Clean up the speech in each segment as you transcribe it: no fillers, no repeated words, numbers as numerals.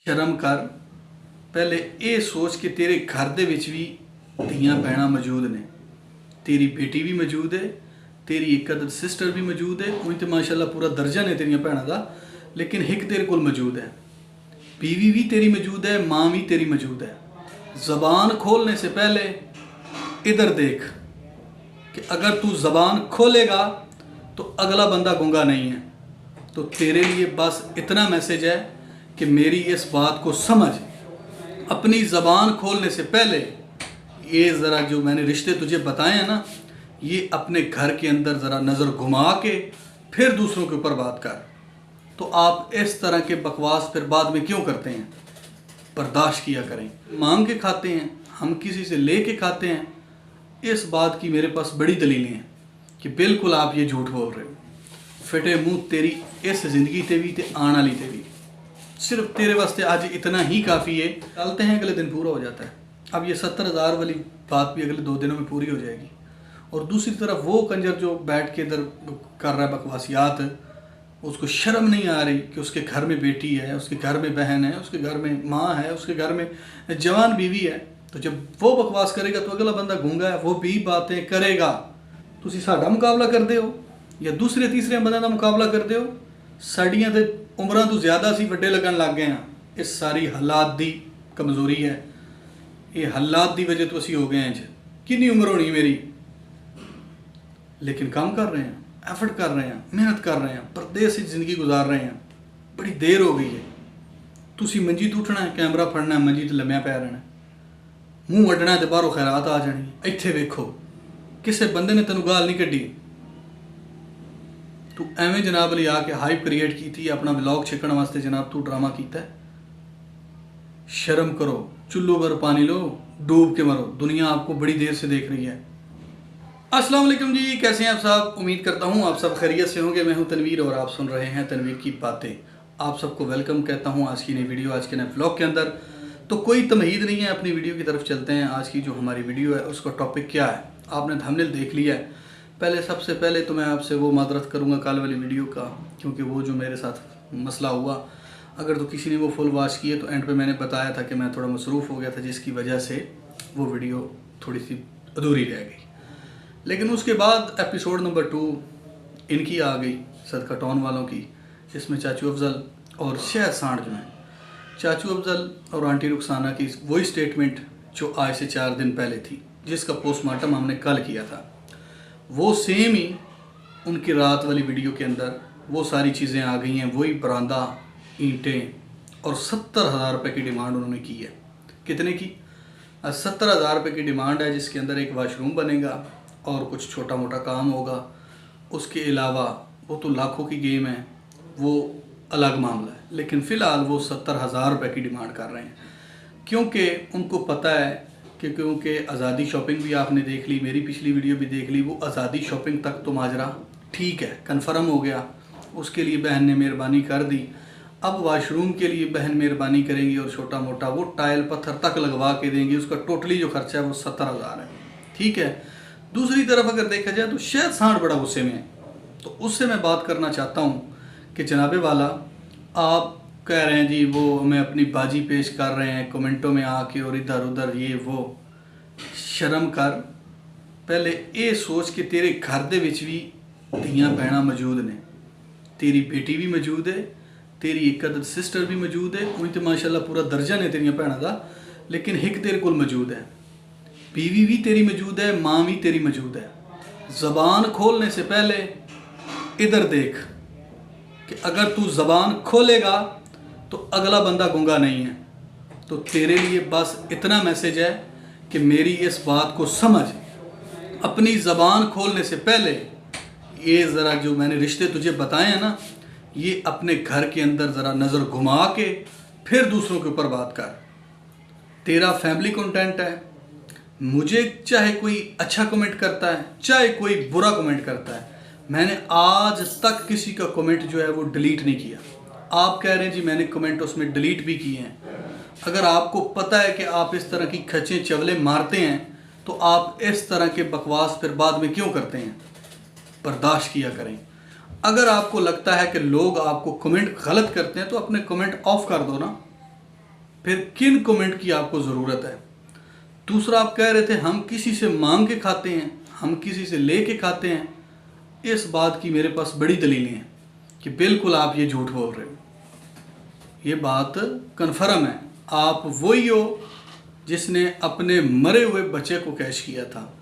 शर्म कर। पहले ये सोच कि तेरे घर दे विच भी धीयां भैणां मौजूद ने। तेरी बेटी भी मौजूद है, तेरी एक अदद सिस्टर भी मौजूद है। उन तो माशाल्लाह पूरा दर्जा ने तेरियां भैणां दा, लेकिन एक तेरे कोल मौजूद है। बीवी भी तेरी मौजूद है, माँ भी तेरी मौजूद है। ज़बान खोलने से पहले इधर देख कि अगर तू ज़बान खोलेगा तो अगला बंदा गूंगा नहीं है। तो तेरे लिए बस इतना मैसेज है कि मेरी इस बात को समझ। अपनी ज़बान खोलने से पहले ये ज़रा जो मैंने रिश्ते तुझे बताए हैं ना, ये अपने घर के अंदर ज़रा नज़र घुमा के फिर दूसरों के ऊपर बात कर। तो आप इस तरह के बकवास फिर बाद में क्यों करते हैं? बर्दाश्त किया करें। मांग के खाते हैं, हम किसी से ले के खाते हैं। इस बात की मेरे पास बड़ी दलीलें हैं कि बिल्कुल आप ये झूठ बोल रहे हो। फिटे मुँह तेरी इस ज़िंदगी ते भी ते आने वाली ते भी। सिर्फ तेरे वास्ते आज इतना ही काफ़ी है। चलते हैं, अगले दिन पूरा हो जाता है। अब ये 70,000 वाली बात भी अगले 2 दिनों में पूरी हो जाएगी। और दूसरी तरफ वो कंजर जो बैठ के इधर कर रहा है बकवासियात, उसको शर्म नहीं आ रही कि उसके घर में बेटी है, उसके घर में बहन है, उसके घर में माँ है, उसके घर में जवान बीवी है। तो जब वो बकवास करेगा तो अगला बंदा गूंगा है, वो भी बातें करेगा। तुसी साडा मुकाबला करते हो या दूसरे तीसरे बंदे का मुकाबला करते हो? साड़ियाँ तो उम्र तो ज़्यादा सी वड्डे लगन लग गए हैं। इस सारी हालात की कमज़ोरी है। ये हालात की वजह तो असी हो गए हैं। कितनी उम्र होनी मेरी, लेकिन काम कर रहे हैं, एफर्ट कर रहे हैं, मेहनत कर रहे हैं, परदेस ज़िंदगी गुजार रहे हैं। बड़ी देर हो गई है। तुसी मंजी तो उठना है, कैमरा फड़ना है, मंजी तो लम्या पै रहना है, मूँह अड्डना है तो बाहरों खैरात आ जानी। इत्थे वेखो किसी बंदे ने तेन गाल नहीं कढ़ी। तू एवें जनाब लिए आके हाइप क्रिएट की थी अपना व्लॉग छकण वास्ते। जनाब तू ड्रामा किया है। शर्म करो, चुल्लू पर पानी लो, डूब के मरो। दुनिया आपको बड़ी देर से देख रही है। अस्सलाम वालेकुम जी, कैसे हैं आप सब? उम्मीद करता हूँ आप सब खैरियत से होंगे। मैं हूँ तनवीर और आप सुन रहे हैं तनवीर की बातें। आप सबको वेलकम कहता हूँ आज की नई वीडियो, आज के नए व्लॉग के अंदर। तो कोई तमहीद नहीं है, अपनी वीडियो की तरफ चलते हैं। आज की जो हमारी वीडियो है उसका टॉपिक क्या है, आपने थंबनेल देख लिया है। सबसे पहले तो मैं आपसे वो मादरत करूँगा कल वाली वीडियो का, क्योंकि वो जो मेरे साथ मसला हुआ, अगर तो किसी ने वो फुल वॉच किए तो एंड पे मैंने बताया था कि मैं थोड़ा मसरूफ़ हो गया था, जिसकी वजह से वो वीडियो थोड़ी सी अधूरी रह गई। लेकिन उसके बाद एपिसोड नंबर 2 इनकी आ गई, सदका टॉन वालों की, जिसमें चाचू अफजल और शहद सांड जो हैं, चाचू अफजल और आंटी रुखसाना की वही स्टेटमेंट जो आज से 4 दिन पहले थी, जिसका पोस्टमार्टम हमने कल किया था, वो सेम ही उनकी रात वाली वीडियो के अंदर वो सारी चीज़ें आ गई हैं। वही बरामदा, ईंटें और 70,000 रुपये की डिमांड उन्होंने की है। कितने की? 70,000 रुपये की डिमांड है, जिसके अंदर एक वाशरूम बनेगा और कुछ छोटा मोटा काम होगा। उसके अलावा वो तो लाखों की गेम है, वो अलग मामला है। लेकिन फ़िलहाल वो 70,000 रुपये की डिमांड कर रहे हैं, क्योंकि उनको पता है कि क्योंकि आज़ादी शॉपिंग भी आपने देख ली, मेरी पिछली वीडियो भी देख ली। वो आज़ादी शॉपिंग तक तो माजरा ठीक है, कन्फर्म हो गया। उसके लिए बहन ने मेहरबानी कर दी। अब वाशरूम के लिए बहन मेहरबानी करेंगी और छोटा मोटा वो टाइल पत्थर तक लगवा के देंगी। उसका टोटली जो खर्चा है वो 70,000 है, ठीक है। दूसरी तरफ अगर देखा जाए तो शहद सांड बड़ा गुस्से में है। तो उससे मैं बात करना चाहता हूँ कि जनाबे वाला, आप कह रहे हैं जी वो हमें अपनी बाजी पेश कर रहे हैं कमेंटों में आके और इधर उधर ये वो। शर्म कर। पहले ये सोच कि तेरे घर दे विच भी धीयां भैणां मौजूद ने। तेरी बेटी भी मौजूद है, तेरी एक अदद सिस्टर भी मौजूद है। उन तो माशाल्लाह पूरा दर्जा ने तेरियां भैणां दा, लेकिन एक तेरे कोल मौजूद है। बीवी भी तेरी मौजूद है, माँ भी तेरी मौजूद है। ज़बान खोलने से पहले इधर देख कि अगर तू ज़बान खोलेगा तो अगला बंदा गूंगा नहीं है। तो तेरे लिए बस इतना मैसेज है कि मेरी इस बात को समझ। अपनी ज़बान खोलने से पहले ये ज़रा जो मैंने रिश्ते तुझे बताए हैं ना, ये अपने घर के अंदर ज़रा नज़र घुमा के फिर दूसरों के ऊपर बात कर। तेरा फैमिली कंटेंट है। मुझे चाहे कोई अच्छा कमेंट करता है, चाहे कोई बुरा कमेंट करता है, मैंने आज तक किसी का कमेंट जो है वो डिलीट नहीं किया। आप कह रहे हैं जी मैंने कमेंट उसमें डिलीट भी किए हैं। अगर आपको पता है कि आप इस तरह की खचें चवले मारते हैं तो आप इस तरह के बकवास फिर बाद में क्यों करते हैं? बर्दाश्त किया करें। अगर आपको लगता है कि लोग आपको कमेंट गलत करते हैं तो अपने कमेंट ऑफ कर दो ना। फिर किन कमेंट की आपको ज़रूरत है। दूसरा, आप कह रहे थे हम किसी से मांग के खाते हैं, हम किसी से ले के खाते हैं। इस बात की मेरे पास बड़ी दलीलें हैं कि बिल्कुल आप ये झूठ बोल रहे हो। ये बात कन्फर्म है, आप वही हो जिसने अपने मरे हुए बच्चे को कैश किया था।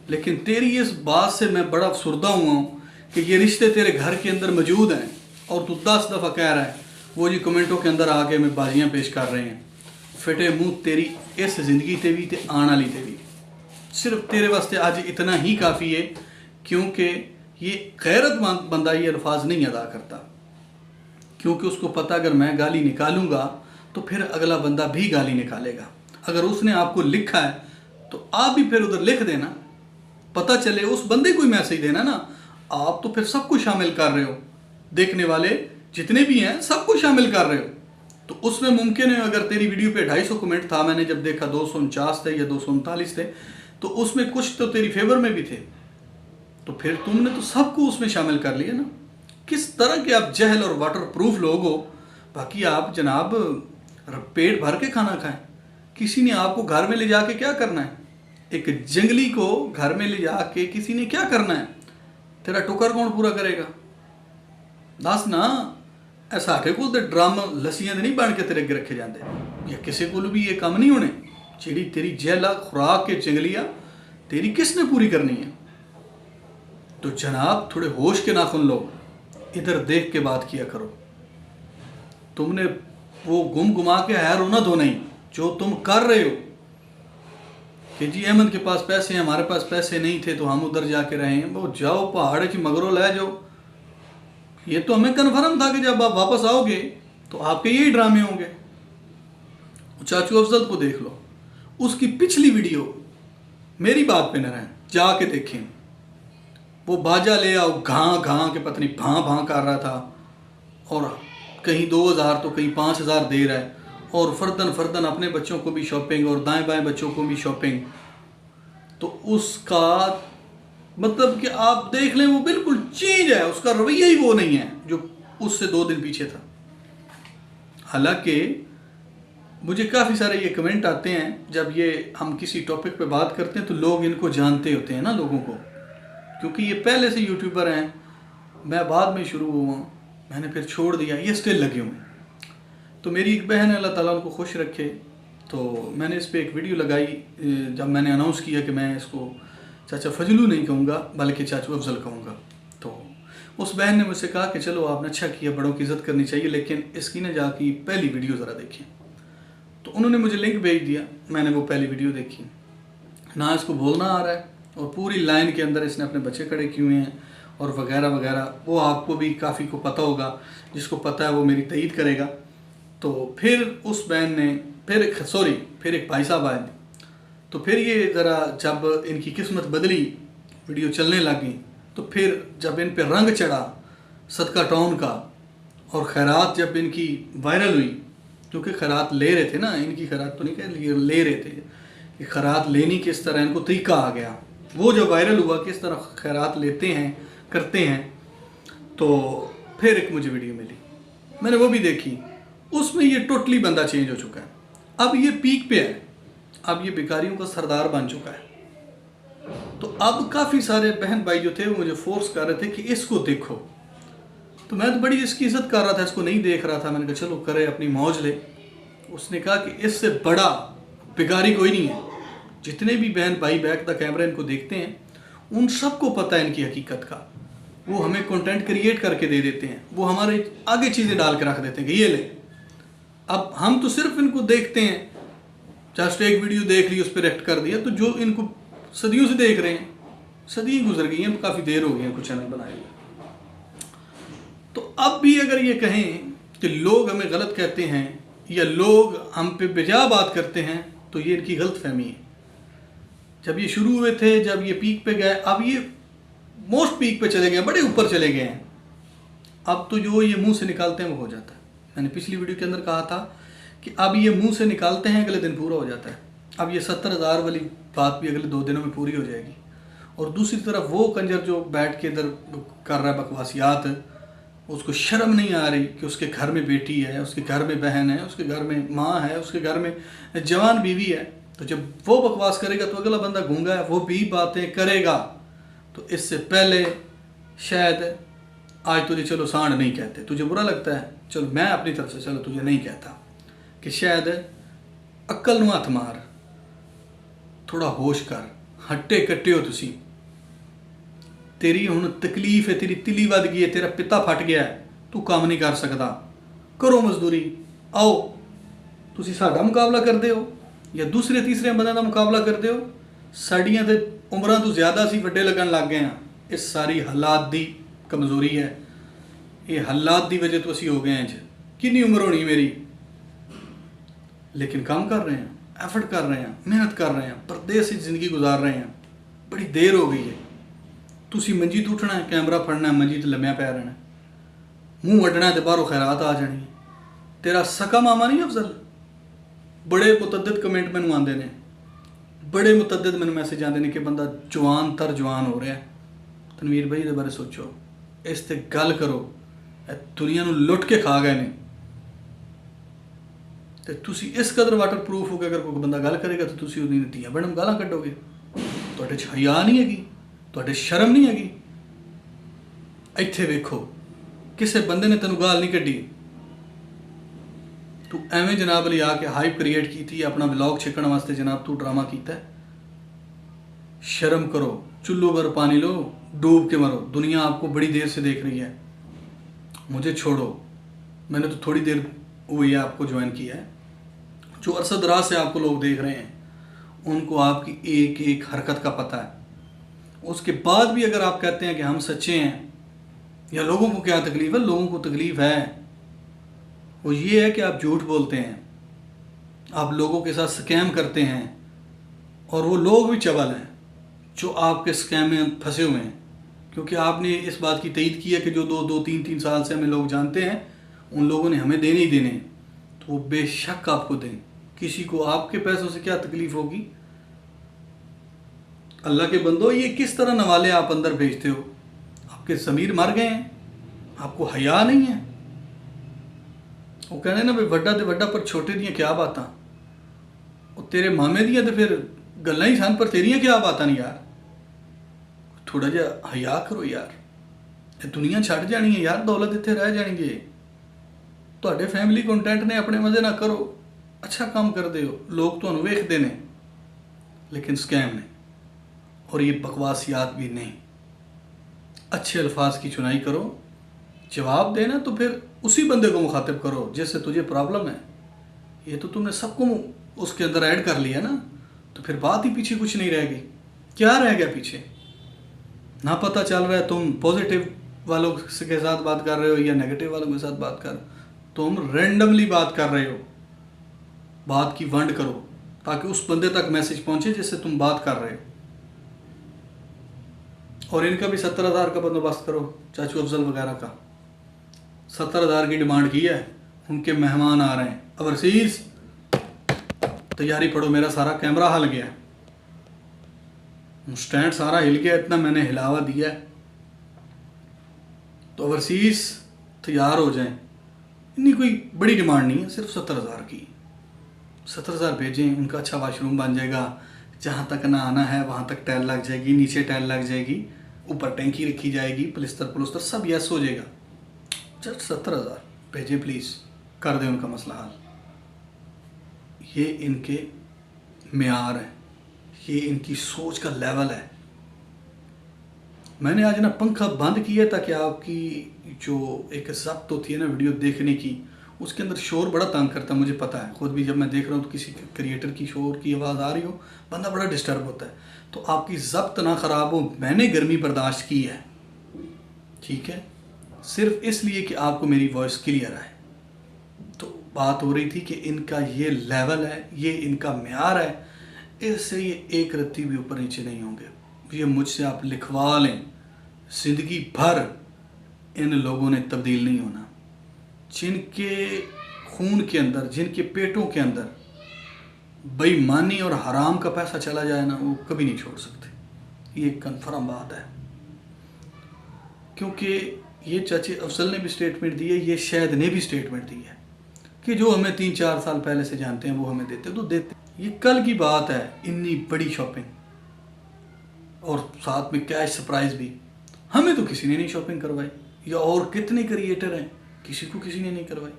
लेकिन तेरी इस बात से मैं बड़ा अफसुर्दा हुआ हूँ कि ये रिश्ते तेरे घर के अंदर मौजूद हैं और तू 10 दफ़ा कह रहा है वो जी कमेंटों के अंदर आके मैं बाजियाँ पेश कर रहे हैं। फिटे मुँह तेरी इस ज़िंदगी ते भी ते आने वाली ते भी। सिर्फ तेरे वास्ते आज इतना ही काफ़ी है, क्योंकि ये गैरतमंद बंदा ये अल्फाज नहीं अदा करता, क्योंकि उसको पता अगर मैं गाली निकालूंगा तो फिर अगला बंदा भी गाली निकालेगा। अगर उसने आपको लिखा है तो आप भी फिर उधर लिख देना, पता चले उस बंदे को ही मैसेज देना ना। आप तो फिर सबको शामिल कर रहे हो, देखने वाले जितने भी हैं सबको शामिल कर रहे हो। तो उसमें मुमकिन है अगर तेरी वीडियो पे 250 कमेंट था, मैंने जब देखा 249 थे या 239 थे, तो उसमें कुछ तो तेरी फेवर में भी थे, तो फिर तुमने तो सबको उसमें शामिल कर लिया ना। किस तरह के आप जहल और वाटर प्रूफ लोग हो। बाकी आप जनाब पेट भर के खाना खाएं। किसी ने आपको घर में ले जाके क्या करना है? एक जंगली को घर में ले जाके किसी ने क्या करना है? तेरा टुकर कौन पूरा करेगा? दस ना। ऐसा आखे को ड्रम लस्सियां नहीं बन के तेरे अगे रखे जाते, या किसी को भी ये काम नहीं होने। जी तेरी जहला खुराक के जंगलिया तेरी किसने पूरी करनी है? तो जनाब थोड़े होश के नाखुन लो, इधर देख के बात किया करो। तुमने वो घुमा के है रोना दो नहीं जो तुम कर रहे हो कि जी अहमद के पास पैसे हैं, हमारे पास पैसे नहीं थे तो हम उधर जाके रहे हैं। वो जाओ पहाड़ की मगरों ले जाओ। ये तो हमें कन्फर्म था कि जब आप वापस आओगे तो आपके यही ड्रामे होंगे। चाचू अफजल को देख लो, उसकी पिछली वीडियो, मेरी बात पे न रहें, जाके देखें। वो बाजा ले आओ घाँ घाँ के पत्नी भाँ भाँ कर रहा था, और कहीं 2000 तो कहीं 5000 दे रहा है, और फर्दन फर्दन अपने बच्चों को भी शॉपिंग और दाएं बाएं बच्चों को भी शॉपिंग। तो उसका मतलब कि आप देख लें वो बिल्कुल चेंज है, उसका रवैया ही वो नहीं है जो उससे 2 दिन पीछे था। हालांकि मुझे काफ़ी सारे ये कमेंट आते हैं जब ये हम किसी टॉपिक पे बात करते हैं, तो लोग इनको जानते होते हैं ना लोगों को, क्योंकि ये पहले से यूट्यूबर हैं। मैं बाद में शुरू हुआ, मैंने फिर छोड़ दिया, ये स्टिल लगे हुए हैं। तो मेरी एक बहन है, अल्लाह ताला उनको खुश रखे, तो मैंने इस पर एक वीडियो लगाई। जब मैंने अनाउंस किया कि मैं इसको चाचा फजलू नहीं कहूँगा बल्कि चाचू अफजल कहूँगा, तो उस बहन ने मुझसे कहा कि चलो आपने अच्छा किया, बड़ों की इज़्ज़त करनी चाहिए, लेकिन इसकी ना जाके पहली वीडियो ज़रा देखें। तो उन्होंने मुझे लिंक भेज दिया, मैंने वो पहली वीडियो देखी। ना इसको बोलना आ रहा है और पूरी लाइन के अंदर इसने अपने बच्चे खड़े किए हुए हैं और वगैरह वगैरह। वो आपको भी काफ़ी को पता होगा, जिसको पता है वो मेरी तईद करेगा। तो फिर उस बहन ने फिर एक भाई साहब आए, तो फिर ये ज़रा जब इनकी किस्मत बदली, वीडियो चलने लगी, तो फिर जब इन पे रंग चढ़ा सदका टाउन का, और खैरात जब इनकी वायरल हुई, क्योंकि खैरात ले रहे थे ना, इनकी खैरात तो नहीं कह ले रहे थे, कि खैरात लेनी किस तरह इनको तरीका आ गया। वो जब वायरल हुआ किस तरह खैरात लेते हैं करते हैं, तो फिर एक मुझे वीडियो मिली, मैंने वो भी देखी। उसमें ये टोटली बंदा चेंज हो चुका है। अब ये पीक पे है, अब ये भिखारियों का सरदार बन चुका है। तो अब काफ़ी सारे बहन भाई जो थे वो मुझे फोर्स कर रहे थे कि इसको देखो, तो मैं तो बड़ी इसकी इज्जत कर रहा था, इसको नहीं देख रहा था। मैंने कहा चलो करे अपनी मौज ले। उसने कहा कि इससे बड़ा भिखारी कोई नहीं है। जितने भी बहन भाई बैक द कैमरा इनको देखते हैं उन सबको पता है इनकी हकीकत का। वो हमें कंटेंट क्रिएट करके दे देते हैं, वो हमारे आगे चीज़ें डाल के रख देते हैं कि ये ले। अब हम तो सिर्फ इनको देखते हैं, जस्ट एक वीडियो देख ली, उस पर रिएक्ट कर दिया। तो जो इनको सदियों से देख रहे हैं, सदियाँ गुजर गई हैं, काफ़ी देर हो गई है कुछ चैनल बनाए हुए। तो अब भी अगर ये कहें कि लोग हमें गलत कहते हैं या लोग हम पे बेजा बात करते हैं, तो ये इनकी गलत फहमी है। जब ये शुरू हुए थे, जब ये पीक पे गए, अब ये मोस्ट पीक पे चले गए, बड़े ऊपर चले गए हैं। अब तो जो ये मुंह से निकालते हैं वो हो जाता है। मैंने पिछली वीडियो के अंदर कहा था कि अब ये मुंह से निकालते हैं, अगले दिन पूरा हो जाता है। अब ये 70,000 वाली बात भी अगले 2 दिनों में पूरी हो जाएगी। और दूसरी तरफ वो कंजर जो बैठ के इधर कर रहा है बकवासियात, उसको शर्म नहीं आ रही कि उसके घर में बेटी है, उसके घर में बहन है, उसके घर में माँ है, उसके घर में जवान बीवी है। तो जब वो बकवास करेगा तो अगला बंदा गूंगा है, वो भी बातें करेगा। तो इससे पहले शायद आज तुझे चलो सांड नहीं कहते, तुझे बुरा लगता है, चलो मैं अपनी तरफ से चलो तुझे नहीं कहता, कि शायद अक्ल नूं हथ मार, थोड़ा होश कर, हट्टे कट्टे हो तुसी, तेरी हुण तकलीफ है, तेरी तिली वध गई है, तेरा पिता फट गया है, तू काम नहीं कर सकता, करो मजदूरी, आओ। तुसी साडा मुकाबला करदे हो या दूसरे तीसरे बंदे का मुकाबला करदे हो? साड़ियाँ तो उम्रां तो ज़्यादा असीं वड्डे लगन लग गए हैं। इस सारी हालात की कमज़ोरी है, ये हालात की वजह तो असीं हो गए हैं। कितनी उम्र होनी मेरी, लेकिन काम कर रहे हैं, एफर्ट कर रहे हैं, मेहनत कर रहे हैं, परदेस की ज़िंदगी गुजार रहे हैं। बड़ी देर हो गई है। तुसी मंजी तो उठना है, कैमरा फड़ना है, मंजी तो लम्या पै रहना है, मूँह वड्डना है तो बाहरों खैरात आ जानी है। तेरा सका मामा नहीं अफजल? बड़े मुतद्दद कमेंट मैनू आते हैं, बड़े मुतद्दद मैनू मैसेज आते हैं कि बंदा जवान तर जवान हो रहा है। तनवीर भाई इहदे बारे सोचो, इस ते गल करो। दुनिया नूं लुट के खा गए ने, तो तुसी इस कदर वाटर प्रूफ हो कि अगर कोई बंदा गल करेगा तो तुसी उहदी धीआं भैणां गालां कड्डोगे। तुहाडे च हया नहीं हैगी, तुहाडे शर्म नहीं हैगी। इत्थे वेखो, किसी बंदे ने तेनों गाल नहीं कड्डी, तू एवें जनाब अली आके हाइप क्रिएट की थी अपना व्लॉग छकण वास्ते, जनाब तू ड्रामा किया। शर्म करो, चुल्लू भर पानी लो, डूब के मरो, दुनिया आपको बड़ी देर से देख रही है। मुझे छोड़ो, मैंने तो थोड़ी देर हुई है आपको ज्वाइन किया है। जो अरसा दराज से आपको लोग देख रहे हैं उनको आपकी एक एक हरकत का पता है। उसके बाद भी अगर आप कहते हैं कि हम सच्चे हैं, या लोगों को क्या तकलीफ़ है, लोगों को तकलीफ़ है वो ये है कि आप झूठ बोलते हैं, आप लोगों के साथ स्कैम करते हैं, और वो लोग भी चबल हैं जो आपके स्कैम में फंसे हुए हैं। क्योंकि आपने इस बात की तईद की है कि जो दो तीन तीन साल से हमें लोग जानते हैं, उन लोगों ने हमें देने ही देने, तो वो बेशक आपको दें। किसी को आपके पैसों से क्या तकलीफ़ होगी? अल्लाह के बंदो, ये किस तरह नवाले आप अंदर भेजते हो? आपके ज़मीर मर गए हैं, आपको हया नहीं है। वो कहने ना भाई वड्डा तो वड्डा पर छोटे दियाँ क्या बातां, और तेरे मामे दियाँ तो फिर गल्लां ही सन, पर तेरियां क्या बातां नहीं यार। थोड़ा जिहा हया करो यार, ये दुनिया छड़ जानी है यार, दौलत इत्थे रह जानी है। तुहाडे फैमिली कंटेंट ने, अपने मजे ना करो, अच्छा काम करते हो, लोग तुहानू वेखते हैं, लेकिन स्कैम ने और ये बकवासियात भी नहीं। अच्छे अल्फाज की चुनाई करो, जवाब देना तो फिर उसी बंदे को मुखातिब करो जिससे तुझे प्रॉब्लम है। ये तो तुमने सबको उसके अंदर ऐड कर लिया ना, तो फिर बात ही पीछे कुछ नहीं रह गई। क्या रह गया पीछे? ना पता चल रहा है तुम पॉजिटिव वालों के साथ बात कर रहे हो या नेगेटिव वालों के साथ बात कर, तुम रैंडमली बात कर रहे हो। बात की वंड करो ताकि उस बंदे तक मैसेज पहुंचे जिससे तुम बात कर रहे हो। और इनका भी 70,000 का बंदोबस्त करो, चाचू अफजल वगैरह का 70,000 की डिमांड की है, उनके मेहमान आ रहे हैं। ओवरसीज़ तैयारी पड़ो, मेरा सारा कैमरा हिल गया, स्टैंड सारा हिल गया, इतना मैंने हिलावा दिया है। तो ओवरसीज़ तैयार हो जाएं। इतनी कोई बड़ी डिमांड नहीं है, सिर्फ 70,000 की। 70,000 भेजें, उनका अच्छा वाशरूम बन जाएगा, जहाँ तक ना आना है वहाँ तक टाइल लग जाएगी, नीचे टाइल लग जाएगी, ऊपर टैंकी रखी जाएगी, प्लिस्तर सब यस हो जाएगा। जस्ट 70,000 भेजें प्लीज़, कर दें उनका मसला हल। ये इनके मेयार है, ये इनकी सोच का लेवल है। मैंने आज ना पंखा बंद किया ताकि आपकी जो एक ज़ब्त होती है ना वीडियो देखने की, उसके अंदर शोर बड़ा तंग करता है, मुझे पता है। खुद भी जब मैं देख रहा हूँ तो किसी क्रिएटर की शोर की आवाज़ आ रही हो, बंदा बड़ा डिस्टर्ब होता है। तो आपकी ज़ब्त ना ख़राब हो, मैंने गर्मी बर्दाश्त की है, ठीक है, सिर्फ इसलिए कि आपको मेरी वॉइस क्लियर आए। तो बात हो रही थी कि इनका ये लेवल है, ये इनका मेयार है, इससे ये एक रत्ती भी ऊपर नीचे नहीं होंगे। ये मुझसे आप लिखवा लें, ज़िंदगी भर इन लोगों ने तब्दील नहीं होना। जिनके खून के अंदर, जिनके पेटों के अंदर बेईमानी और हराम का पैसा चला जाए ना, वो कभी नहीं छोड़ सकते, ये कंफर्म बात है। क्योंकि ये चाची अफजल ने भी स्टेटमेंट दी है, ये शायद ने भी स्टेटमेंट दी है कि जो हमें 3-4 साल पहले से जानते हैं वो हमें देते, तो देते। ये कल की बात है, इतनी बड़ी शॉपिंग और साथ में कैश सरप्राइज भी। हमें तो किसी ने नहीं शॉपिंग करवाई, या और कितने क्रिएटर हैं किसी को किसी ने नहीं करवाई।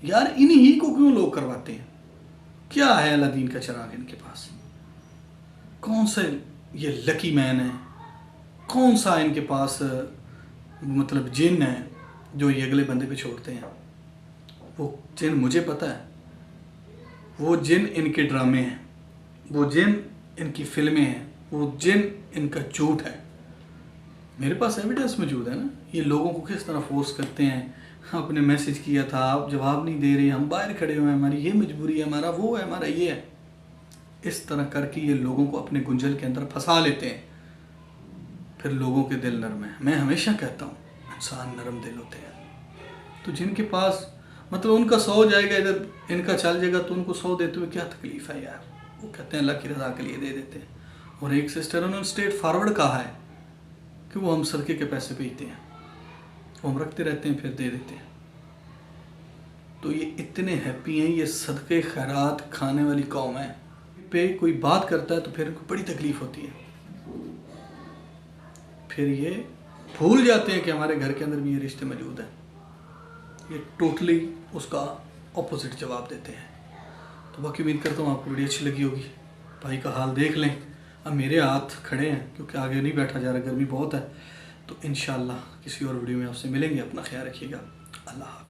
यार इन्हीं को क्यों लोग करवाते हैं? क्या है अलादीन का चिराग इनके पास? कौन सा ये लकी मैन है? कौन सा इनके पास मतलब जिन है जो ये अगले बंदे पे छोड़ते हैं? वो जिन मुझे पता है, वो जिन इनके ड्रामे हैं, वो जिन इनकी फिल्में हैं, वो जिन इनका झूठ है। मेरे पास एविडेंस मौजूद है ना। ये लोगों को किस तरह फोर्स करते हैं, आपने मैसेज किया था, आप जवाब नहीं दे रहे, हम बाहर खड़े हुए हैं, हमारी ये मजबूरी है, हमारा वो है, हमारा ये है। इस तरह करके ये लोगों को अपने गुंजल के अंदर फंसा लेते हैं। फिर लोगों के दिल नरम है। मैं हमेशा कहता हूँ इंसान नरम दिल होते हैं। तो जिनके पास मतलब उनका 100 जाएगा इधर, इनका चल जाएगा, तो उनको 100 देते हुए क्या तकलीफ़ है यार? वो कहते हैं अल्लाह की रज़ा के लिए दे देते हैं। और एक सिस्टर उन्होंने स्ट्रेट फॉरवर्ड कहा है कि वो हम सदक़े के पैसे भेजते हैं, वो हम रखते रहते हैं फिर दे देते हैं। तो ये इतने हैप्पी हैं, ये सदक़े खैरात खाने वाली कौम है। पे कोई बात करता है तो फिर इनको बड़ी तकलीफ़ होती है, फिर ये भूल जाते हैं कि हमारे घर के अंदर भी ये रिश्ते मौजूद हैं। ये टोटली उसका ऑपोजिट जवाब देते हैं। तो बाकी उम्मीद करता हूँ आपको वीडियो अच्छी लगी होगी। भाई का हाल देख लें। अब मेरे हाथ खड़े हैं क्योंकि आगे नहीं बैठा जा रहा, गर्मी बहुत है। तो इंशाल्लाह किसी और वीडियो में आपसे मिलेंगे। अपना ख्याल रखिएगा। अल्लाह।